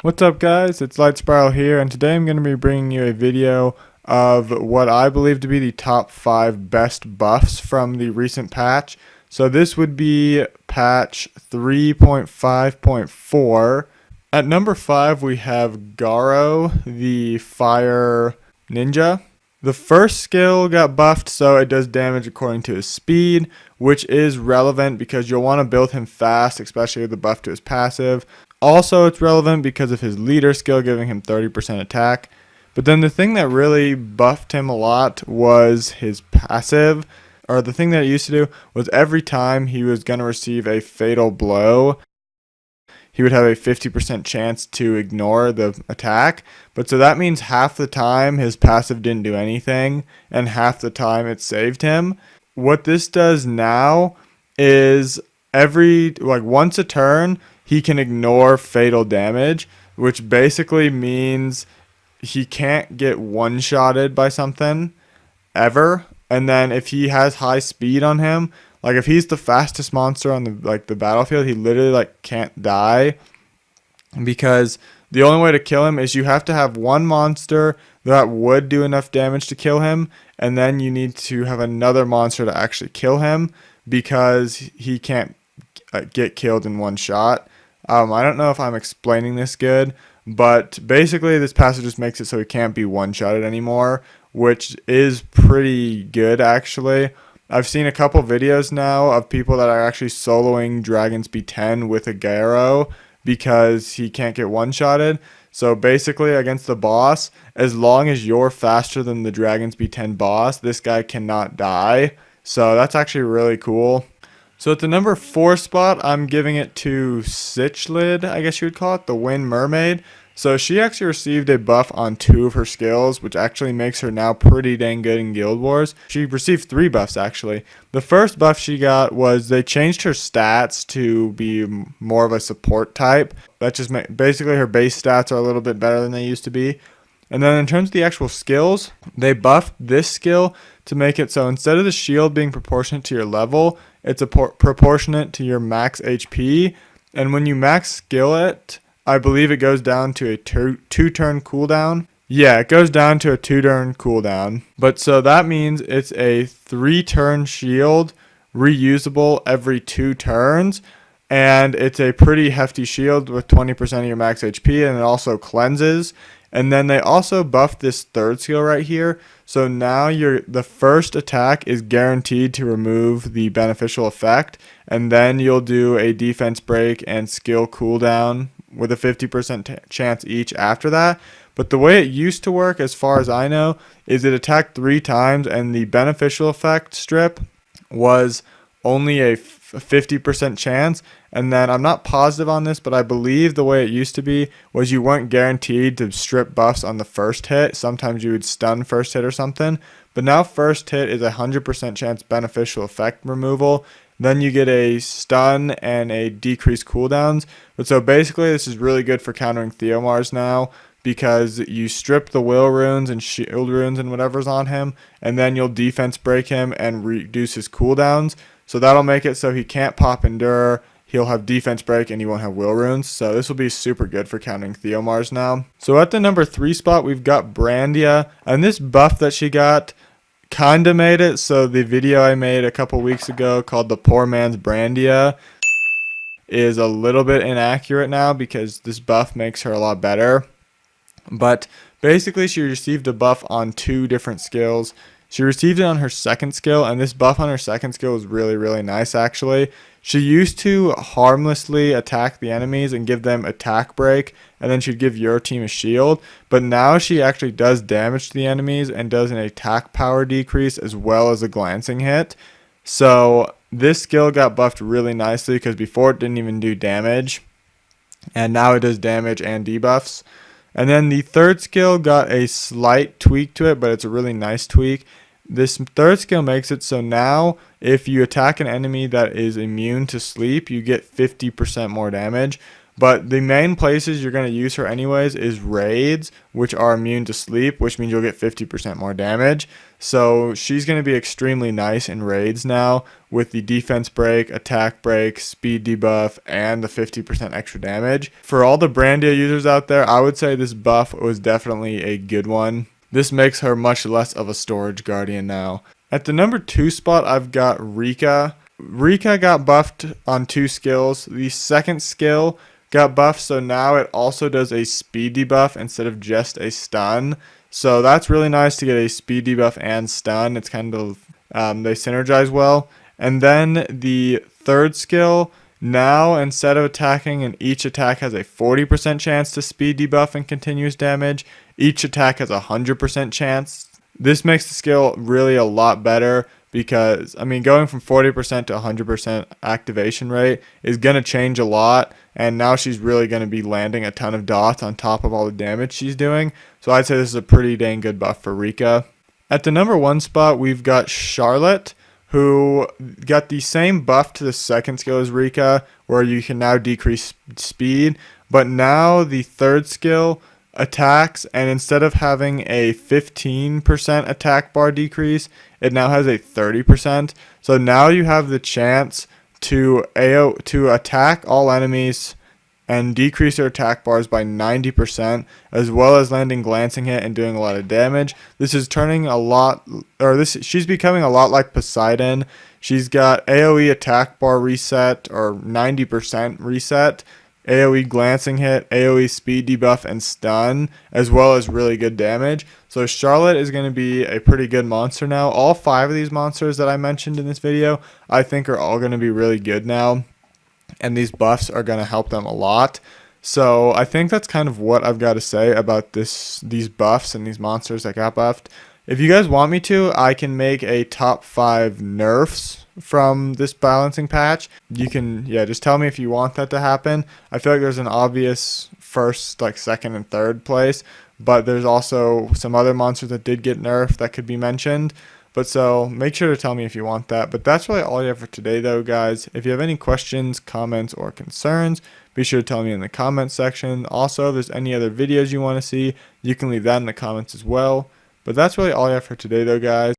What's up guys, it's Light Spiral here, and today I'm going to be bringing you a video of what I believe to be the top 5 best buffs from the recent patch. So this would be patch 3.5.4. At number 5 we have Garo, the fire ninja. The first skill got buffed, so it does damage according to his speed, which is relevant because you'll want to build him fast, especially with the buff to his passive. Also, it's relevant because of his leader skill, giving him 30% attack. But then the thing that really buffed him a lot was his passive, or the thing that it used to do was every time he was going to receive a fatal blow, he would have a 50% chance to ignore the attack. But so that means half the time his passive didn't do anything, and half the time it saved him. What this does now is once a turn, he can ignore fatal damage, which basically means he can't get one-shotted by something ever. And then if he has high speed on him, like if he's the fastest monster on the battlefield, he literally can't die, because the only way to kill him is you have to have one monster that would do enough damage to kill him, and then you need to have another monster to actually kill him, because he can't get killed in one shot. I don't know if I'm explaining this good, but basically this passive just makes it so he can't be one-shotted anymore, which is pretty good actually. I've seen a couple videos now of people that are actually soloing Dragons B10 with a Garo because he can't get one-shotted. So basically against the boss, as long as you're faster than the Dragons B10 boss, this guy cannot die. So that's actually really cool. So at the number 4 spot, I'm giving it to Sitchlid, I guess you would call it, the Wind Mermaid. So she actually received a buff on 2 of her skills, which actually makes her now pretty dang good in Guild Wars. She received 3 buffs actually. The first buff she got was they changed her stats to be more of a support type. That just basically her base stats are a little bit better than they used to be. And then in terms of the actual skills, they buffed this skill to make it so instead of the shield being proportionate to your level, it's proportionate to your max HP. And when you max skill it, I believe it goes down to a 2-turn cooldown. Yeah, it goes down to a 2-turn cooldown. But so that means it's a 3-turn shield, reusable every 2 turns. And it's a pretty hefty shield with 20% of your max HP, and it also cleanses. And then they also buffed this third skill right here. So now the first attack is guaranteed to remove the beneficial effect. And then you'll do a defense break and skill cooldown with a 50% chance each after that. But the way it used to work, as far as I know, is it attacked 3 times, and the beneficial effect strip was only a 50% chance. And then I'm not positive on this, but I believe the way it used to be was you weren't guaranteed to strip buffs on the first hit. Sometimes you would stun first hit or something, but now first hit is a 100% chance beneficial effect removal. Then you get a stun and a decreased cooldowns. But so basically this is really good for countering Theomars now, because you strip the will runes and shield runes and whatever's on him, and then you'll defense break him and reduce his cooldowns. So that'll make it so he can't pop Endure, he'll have defense break, and he won't have will runes. So this will be super good for countering Theomars now. So at the number 3 spot, we've got Brandiya, and this buff that she got kinda made it so the video I made a couple weeks ago called The Poor Man's Brandiya is a little bit inaccurate now, because this buff makes her a lot better. But basically she received a buff on 2 different skills. She received it on her second skill, and this buff on her second skill was really, really nice actually. She used to harmlessly attack the enemies and give them attack break, and then she'd give your team a shield. But now she actually does damage to the enemies and does an attack power decrease as well as a glancing hit. So this skill got buffed really nicely, because before it didn't even do damage, and now it does damage and debuffs. And then the third skill got a slight tweak to it, but it's a really nice tweak. This third skill makes it so now if you attack an enemy that is immune to sleep, you get 50% more damage. But the main places you're going to use her anyways is raids, which are immune to sleep, which means you'll get 50% more damage. So she's going to be extremely nice in raids now with the defense break, attack break, speed debuff, and the 50% extra damage. For all the Brandiya users out there, I would say this buff was definitely a good one. This makes her much less of a storage guardian now. At the number 2 spot, I've got Rika. Rika got buffed on 2 skills. The second skill got buffed, so now it also does a speed debuff instead of just a stun. So that's really nice to get a speed debuff and stun. It's kind of, they synergize well. And then the third skill, now instead of attacking and each attack has a 40% chance to speed debuff and continuous damage, each attack has a 100% chance. This makes the skill really a lot better because, I mean, going from 40% to 100% activation rate is going to change a lot. And now she's really going to be landing a ton of dots on top of all the damage she's doing. So I'd say this is a pretty dang good buff for Rika. At the number 1 spot, we've got Charlotte, who got the same buff to the second skill as Rika, where you can now decrease speed. But now the third skill attacks, and instead of having a 15% attack bar decrease, it now has a 30%. So now you have the chance to attack all enemies and decrease their attack bars by 90%, as well as landing glancing hit and doing a lot of damage. This is turning a lot, she's becoming a lot like Poseidon. She's got AoE attack bar reset, or 90% reset, AoE glancing hit, AoE speed debuff, and stun, as well as really good damage. So Charlotte is going to be a pretty good monster now. All 5 of these monsters that I mentioned in this video, I think are all going to be really good now. And these buffs are going to help them a lot. So I think that's kind of what I've got to say about these buffs and these monsters that got buffed. If you guys want me to, I can make a top 5 nerfs from this balancing patch. You can, just tell me if you want that to happen. I feel like there's an obvious first, second, and third place, but there's also some other monsters that did get nerfed that could be mentioned. But so make sure to tell me if you want that. But that's really all you have for today, though, guys. If you have any questions, comments, or concerns, be sure to tell me in the comments section. Also, if there's any other videos you want to see, you can leave that in the comments as well. But that's really all I have for today, though, guys.